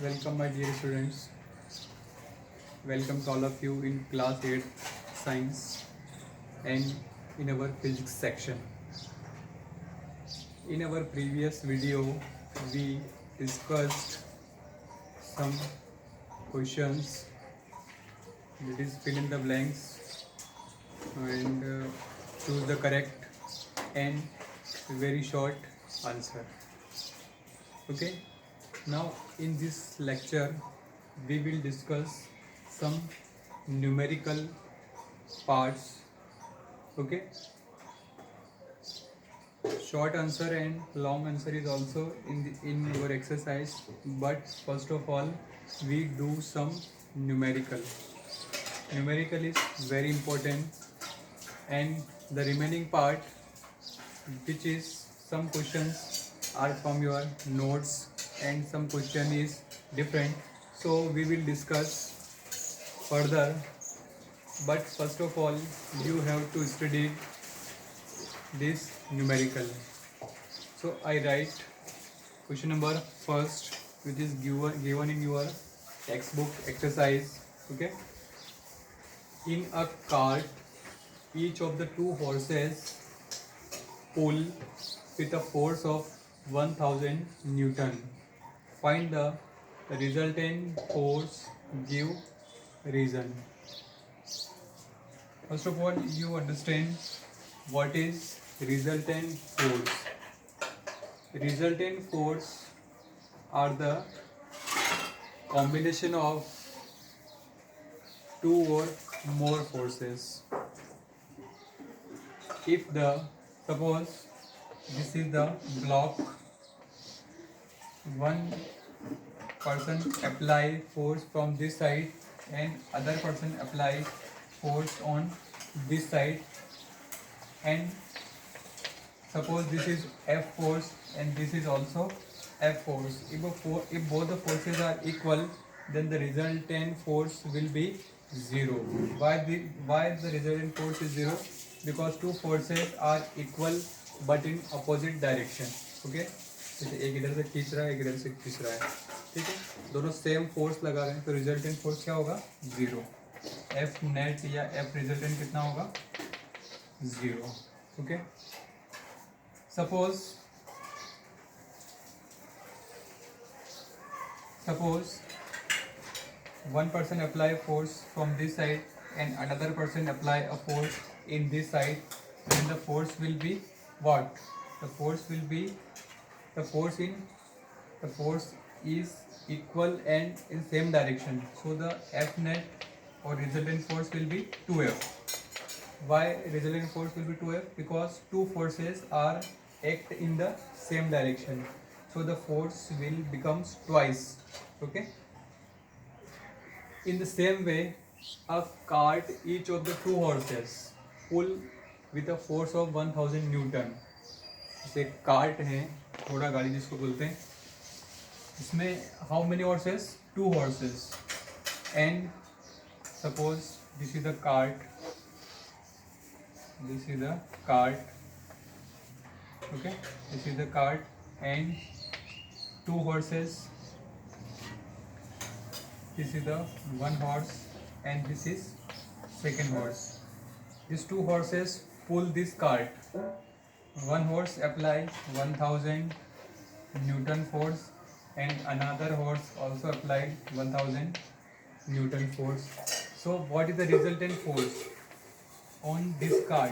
Welcome, my dear students. Welcome to all of you in class 8 science and in our physics section. In our previous video, we discussed some questions, that is fill in the blanks and choose the correct and very short answer. Okay, now in this lecture we will discuss some numerical parts. Okay, short answer and long answer is also in your exercise, but first of all we do some numerical is very important, and the remaining part, which is some questions are from your notes and some question is different, so we will discuss further. But first of all you have to study this numerical. So I write question number first, which is given in your textbook exercise. Okay, in a cart each of the two horses pull with a force of 1000 Newton. Find the resultant force, give reason. First of all, you understand what is resultant force. Resultant force are the combination of two or more forces. If the suppose this is the block, one person apply force from this side and other person apply force on this side, and suppose this is F force and this is also F force. If both the forces are equal, then the resultant force will be 0. Why the resultant force is 0? Because two forces are equal but in opposite direction. Okay, जैसे एक इधर से खींच रहा है, एक इधर से खींच रहा है, ठीक है, दोनों सेम फोर्स लगा रहे हैं, तो रिजल्टेंट फोर्स क्या होगा? 0. एफ नेट या एफ रिजल्टेंट कितना होगा? 0. Okay, suppose one person apply force from this side and another person apply a force in this side, then the force will be what? The force is equal and in same direction, so the F net or resultant force will be 2F. Why resultant force will be 2F? Because two forces are act in the same direction, so the force will becomes twice. Okay, in the same way, a cart each of the two horses pull with a force of 1000 Newton. जैसे cart है, घोड़ा गाड़ी जिसको बोलते हैं, इसमें how many horses? 2 horses. And suppose this is the cart, okay, this is the cart and 2 horses, this is the one horse and this is second horse. These 2 horses pull this cart. One horse apply 1000 Newton force and another horse also applied 1000 Newton force. So what is the resultant force on this cart?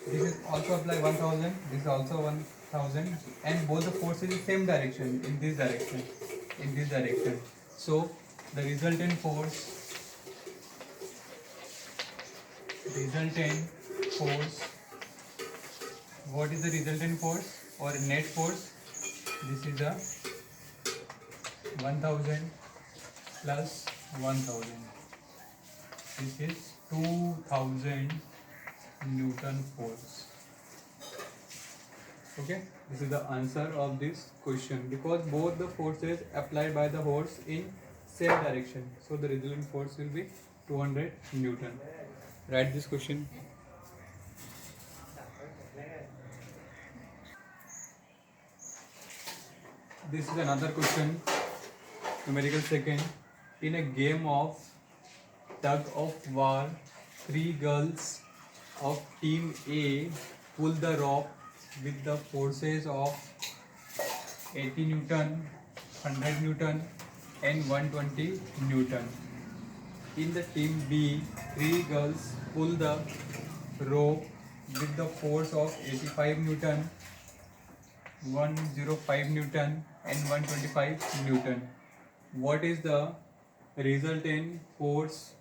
This is also apply 1000, this is also 1000, and both the forces in same direction, in this direction. So the resultant force what is the resultant force or net force? This is the 1000 plus 1000, this is 2000 Newton force. Okay, this is the answer of this question, because both the forces applied by the horse in same direction, so the resultant force will be 200 Newton. Write this question. This is another question. numerical second. In a game of tug of war, three girls of team A pull the rope with the forces of 80 Newton, 100 Newton and 120 Newton. In the team B, three girls pull the rope with the force of 85 Newton, 105 Newton and 125 Newton. What is the resultant force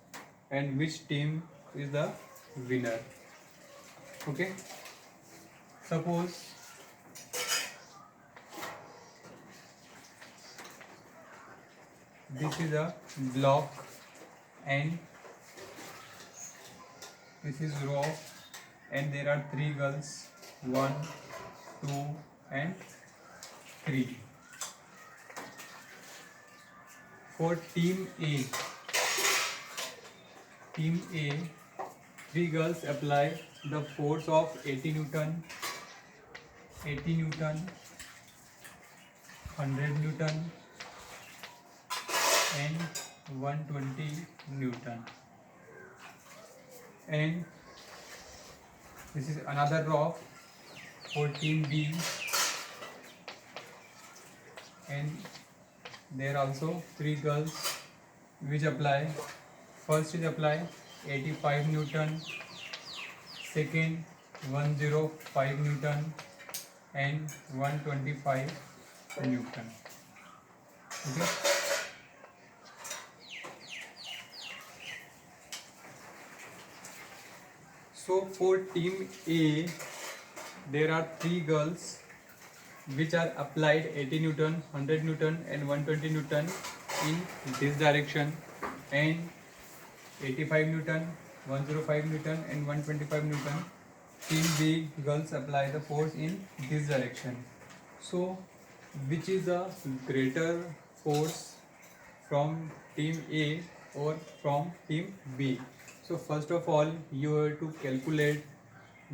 and which team is the winner? Okay. Suppose this is a block and this is row and there are three girls, 1, 2 and 3. For team A, three girls apply the force of 80 Newton, 100 Newton and 120 Newton. And this is another row for team B, and there are also three girls which apply. First is apply 85 Newton, second 105 Newton and 125 Newton. Okay. So for team A, there are three girls which are applied 80 Newton, 100 Newton and 120 Newton in this direction, and 85 Newton, 105 Newton and 125 Newton. Team B girls apply the force in this direction. So which is the greater force from team A or from team B? So first of all, you have to calculate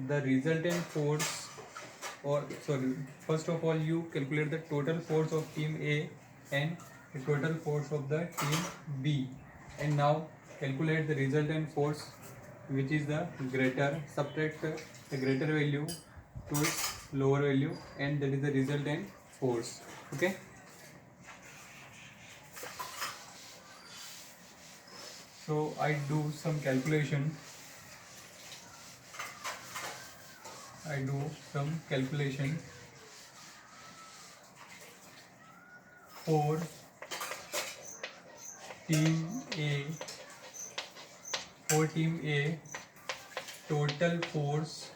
the resultant force, or sorry, first of all you calculate the total force of team A and the total force of the team B, and now calculate the resultant force which is the greater. Subtract the greater value to its lower value, and that is the resultant force. Okay. So I do some calculation. For team A, total force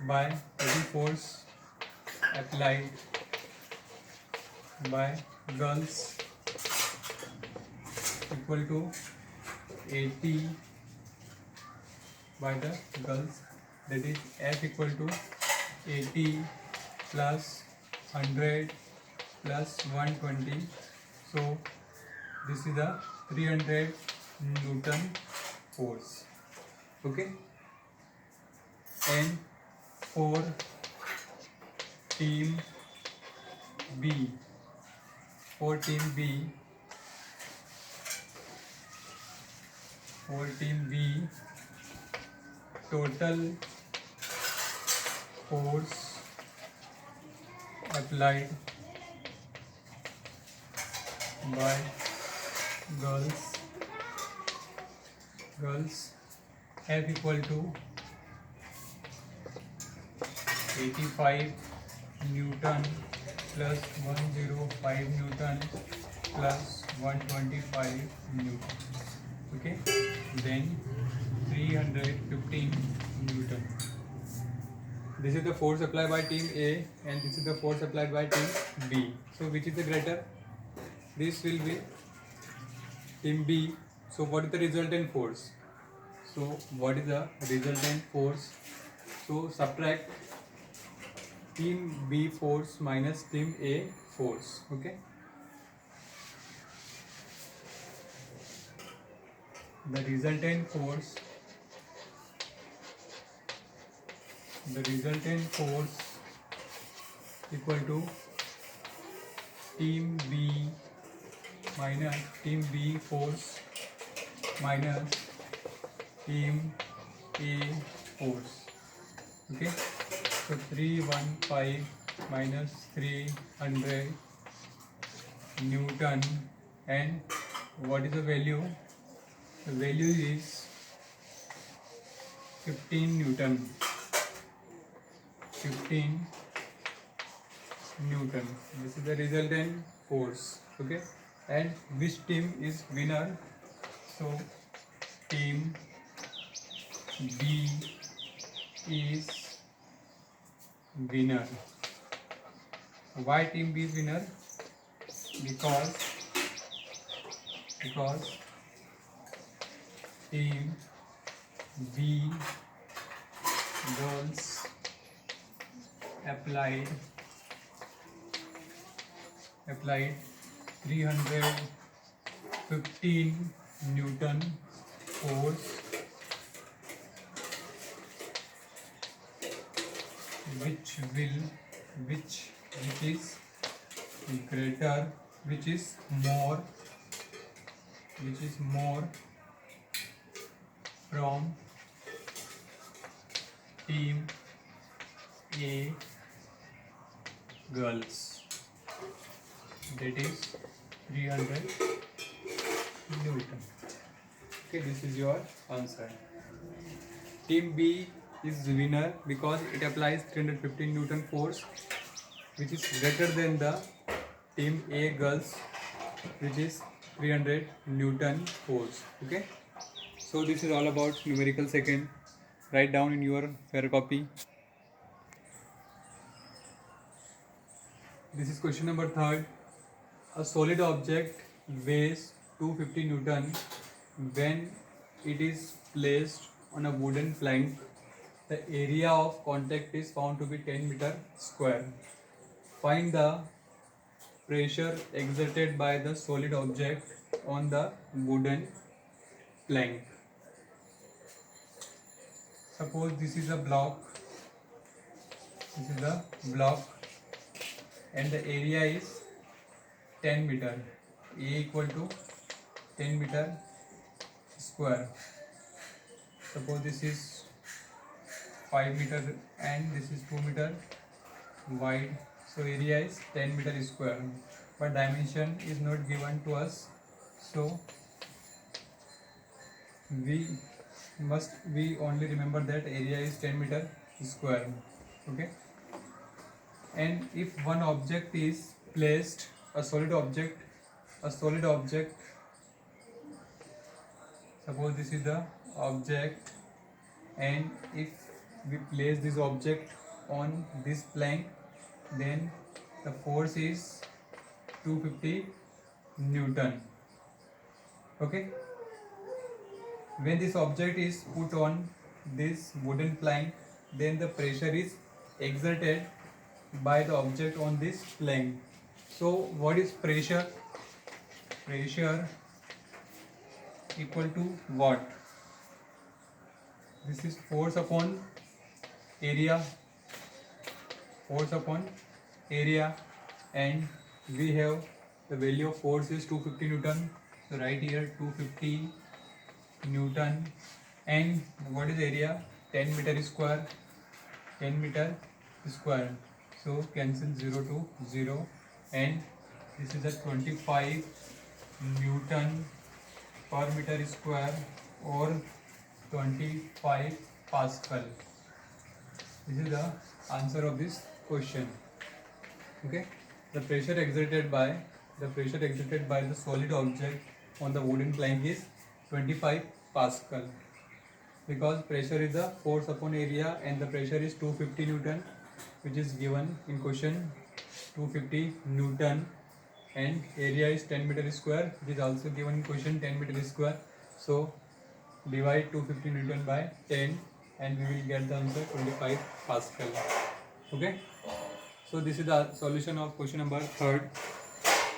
by total force applied by girls equal to 80 by the girls, that is F equal to 80 plus 100 plus 120. So this is the 300 Newton force. Okay. And for team B, total force applied by girls F equal to 85 Newton plus 105 Newton plus 125 Newton. Okay, then 315 Newton. This is the force applied by team A and this is the force applied by team B. So which is the greater? This will be team B. So what is the resultant force? So what is the resultant force? So subtract team B force minus team A force. Okay. The resultant force equal to team B minus team B force minus team A force. Okay, so 315 minus 300 Newton, and what is the value? The value is 15 Newton. 15 Newton. This is the resultant force. Okay, and which team is winner? So team B is winner. Why team B is winner? Because team B girls applied 315 Newton force, which is greater, which is more from team A girls, that is 300 Newton. Okay, this is your answer. Team B is the winner because it applies 315 Newton force, which is greater than the team A girls, which is 300 Newton force. Okay, so this is all about numerical second. Write down in your fair copy. This is question number 3rd. A solid object weighs 250 Newton when it is placed on a wooden plank. The area of contact is found to be 10 meter square. Find the pressure exerted by the solid object on the wooden plank. Suppose this is a block. And the area is 10 meter. A equal to 10 meter square. Suppose this is 5 meter and this is 2 meter wide. So area is 10 meter square. But dimension is not given to us. So we only remember that area is 10 meter square. Okay. And if one object is placed, a solid object, suppose this is the object, and if we place this object on this plank, then the force is 250 Newton. Okay. When this object is put on this wooden plank, then the pressure is exerted by the object on this plank. So what is pressure? Pressure equal to what? This is force upon area, and we have the value of force is 250 Newton. So write here 250 Newton, and what is area? 10 meter square. So cancel 0 to 0, and this is a 25 Newton per meter square or 25 Pascal. This is the answer of this question. Okay, the pressure exerted by the solid object on the wooden plank is 25 Pascal, because pressure is the force upon area and the pressure is 250 Newton, which is given in question. 250 Newton, and area is 10 meter square, which is also given in question, 10 meter square. So divide 250 Newton by 10 and we will get the answer 25 Pascal. Okay, so this is the solution of question number 3rd.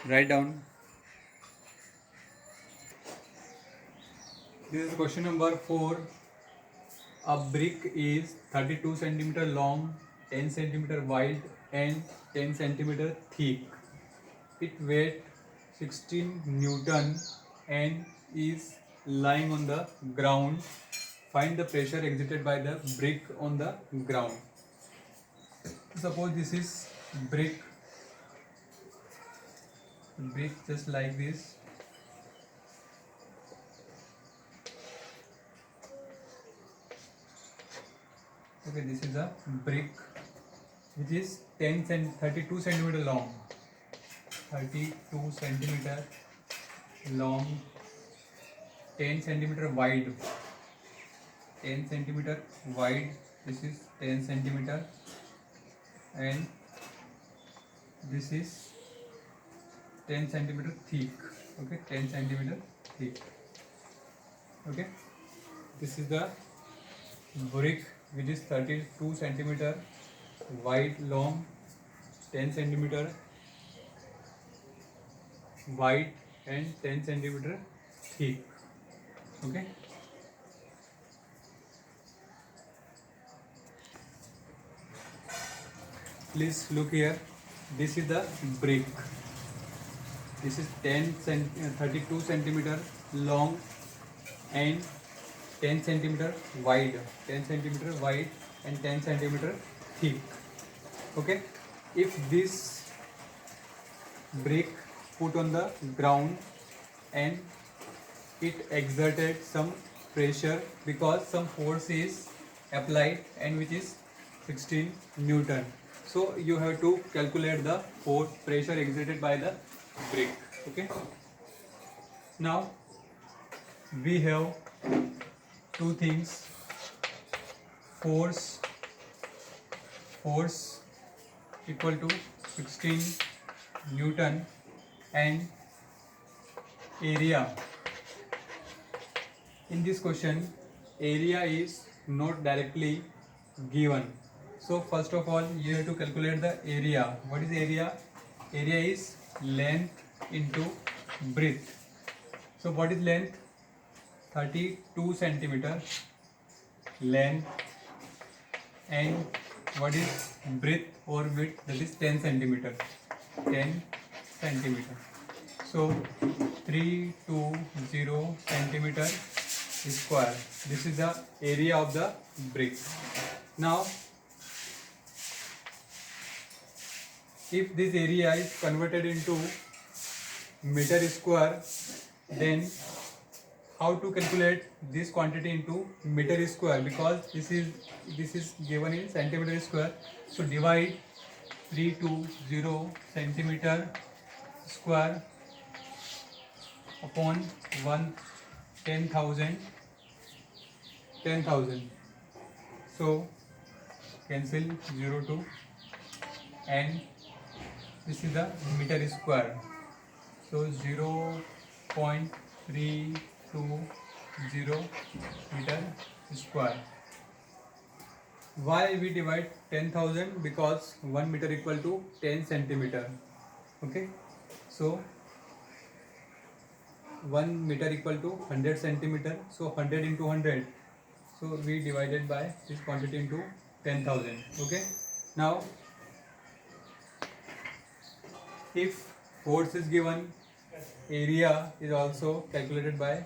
Write down. This is question number 4. A brick is 32 cm long, 10 cm wide and 10 cm thick. it weight 16 Newton and is lying on the ground. Find the pressure exerted by the brick on the ground. Suppose this is brick just like this. Okay, this is a brick which is 32 centimeter long, 32 centimeter long, 10 centimeter wide, 10 centimeter wide. This is 10 centimeter and this is 10 centimeter thick. Okay, 10 centimeter thick. Okay, this is the brick which is 32 centimeter wide, long, 10 centimeter wide and 10 centimeter thick. Okay, please look here. This is the brick. This is 32 centimeter long and 10 centimeter wide, 10 centimeter wide and 10 centimeter thick. Okay, if this brick put on the ground and it exerted some pressure because some force is applied and which is 16 Newton. So you have to calculate the force pressure exerted by the brick. Okay, now we have two things: force equal to 16 Newton and area. In this question, area is not directly given. So first of all, you have to calculate the area. What is area? Area is length into breadth. So what is length? 32 centimeter length, and what is breadth or width? That is 10 centimeter. 10 centimeter. So 320 centimeter square. This is the area of the brick. Now, if this area is converted into meter square, then how to calculate this quantity into meter square? Because this is given in centimeter square. So divide 320 centimeter square upon 10,000. So cancel 0 2 and this is the meter square. So 0.320 meter square. Why we divide 10,000? Because 1 meter equal to 10 centimeter. Okay, so 1 meter equal to 100 centimeter. So 100 into 100. So we divided by this quantity into 10,000. Okay, now if force is given, area is also calculated by,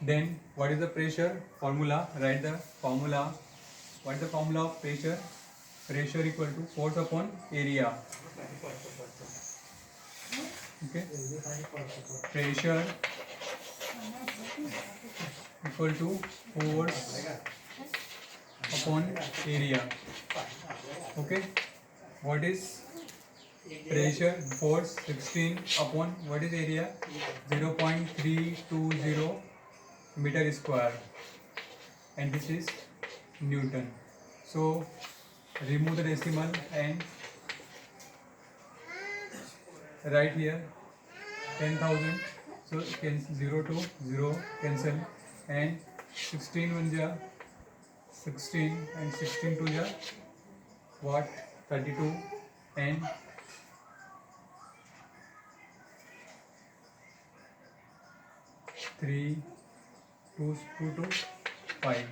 then what is the pressure formula? Write the formula. What is the formula of pressure? Pressure equal to force upon area. Okay, pressure equal to force upon area. Okay, what is pressure? Force 16 upon what is area? 0.320 meter square, and this is Newton. So remove the decimal and write here 10,000. So cancel 0 to 0 cancel, and 16 1 ja 16 and 16 2 ja what? 32 and 3 2 to 5.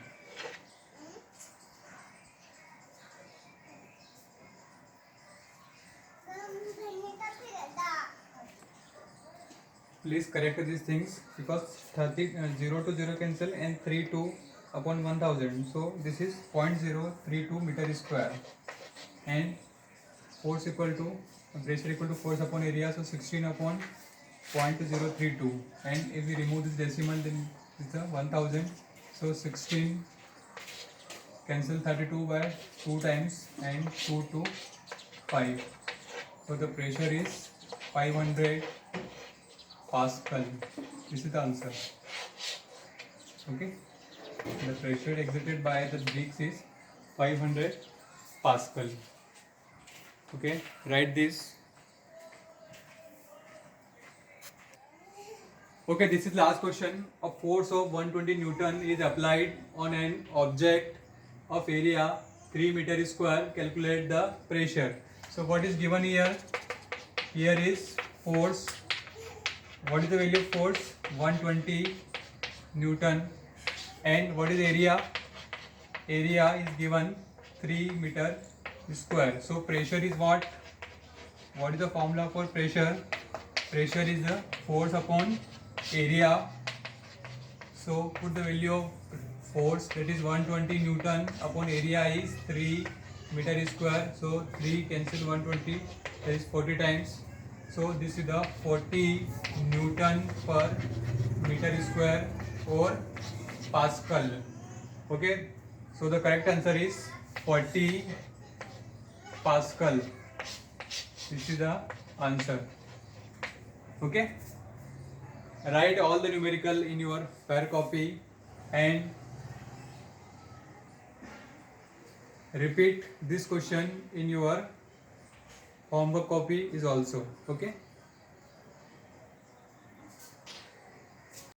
please correct these things because 0 to 0 cancel and 3 2 upon 1000. So this is 0.032 meter square, and force equal to pressure equal to force upon area, so 16 upon 0.032, and if we remove this decimal then it's a 1000. So 16 cancel 32 by 2 times and 2 to 5. So the pressure is 500 Pascal. This is the answer. Okay. The pressure exerted by the bricks is 500 Pascal. Okay. Write this. Okay, this is last question. A force of 120 Newton is applied on an object of area 3 meter square. Calculate the pressure. So what is given here? Here is force. What is the value of force? 120 Newton. And what is area? Area is given 3 meter square. So pressure is what? What is the formula for pressure? Pressure is the force upon area. So put the value of force, that is 120 Newton upon area is 3 meter square. So 3 cancel 120, that is 40 times. So this is the 40 Newton per meter square or Pascal. Okay, so the correct answer is 40 Pascal. This is the answer. Okay, write all the numerical in your fair copy and repeat this question in your homework copy is also. Okay.